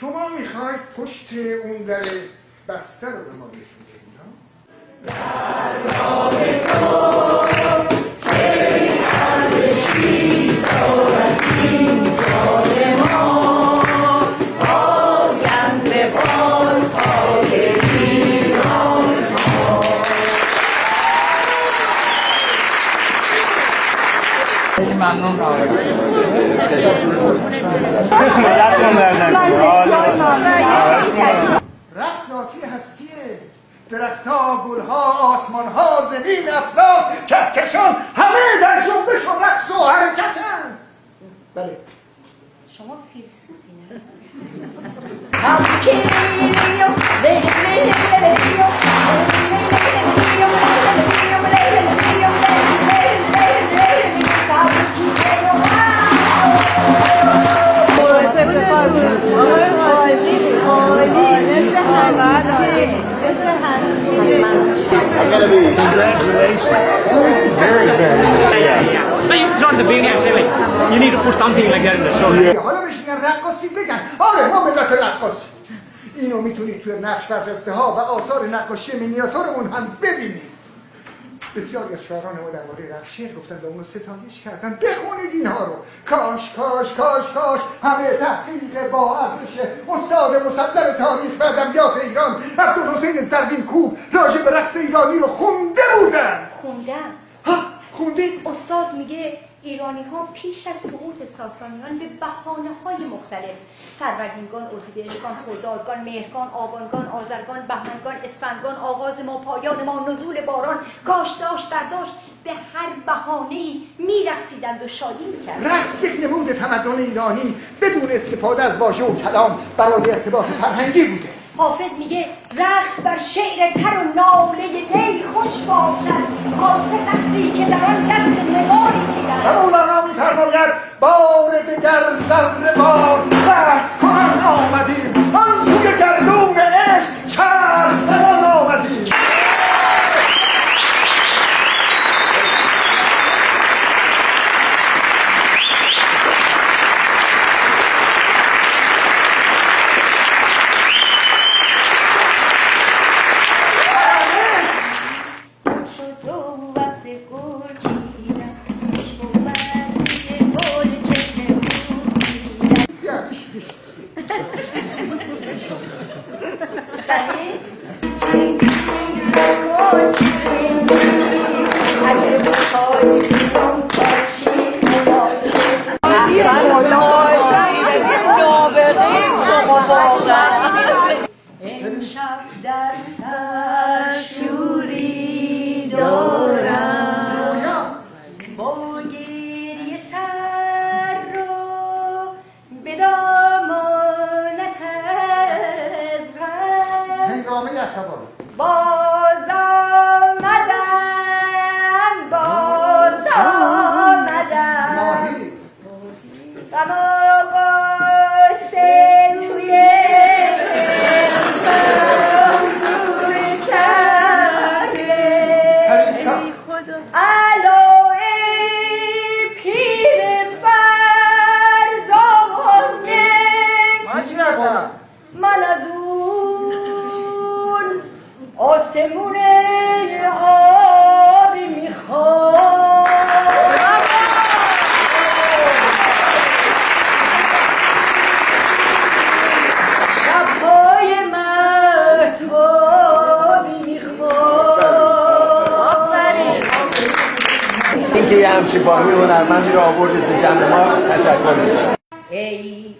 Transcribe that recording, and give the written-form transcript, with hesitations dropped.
شما میخواید پشت اون در بسته رو به ما نشون بدید ها؟ ممنون رقص ذاتی هستیه، درختها، گلها، آسمانها، زمین، افلاک، کهکشان همه در جنبش و رقص و حرکتن. بله شما فیلسوفی نه؟ You need to put something like that in the show. حالا بهش میگن رقاصی بگن آره ما ملت رقاصی. اینو میتونید توی نقش برجسته ها و آثار نقاشی مینیاتورمون هم ببینید. بسیاری از شاعران ما درباره رقص شعر گفتن و اونو ستایش کردن. بخونید اینها رو. کاش کاش کاش کاش همه تحقیق با ارزش استاد مسلم تاریخ و ادبیات ایران عبدالحسین زرین‌کوب راجع به رقص ایرانی رو خونده بودن. خوندم. ها خوندید؟ استاد میگه ایرانی ها پیش از سقوط ساسانیان به بهانه های مختلف فروردینگان، اردیبهشتگان، خردادگان، مهرگان، آبانگان، آذرگان، بهمنگان، اسفندگان، آغاز ما، پایان ما، نزول باران، کاش داشت برداشت به هر بهانه‌ای میرقصیدند و شادی میکردند. رقص یک نمود تمدن ایرانی بدون استفاده از واژه و کلام برای ارتباط فرهنگی بوده. حافظ میگه رقص بر شعر تر و ناله دی خوش باشد، خاصه رقصی که در آن دست نگاری دیدن. و مولانا می‌فرماید بار دگر ذره بار رقص کنان آمدیم، آن سوی گردون عشق چرخ زنان آمدیم. امشب در سر شوری دارم، با گریه سر رو به دامانت از غم هنگامه اخبار باز آمدم، باز آمدم ماهی غم و غصه توی من از اون آسمون آبی میخوام، شبهای مهتابی میخوام. اینکه یه همچین بامی هنرمندی رو آوردید به جمع ما تشکر می‌کنم. ای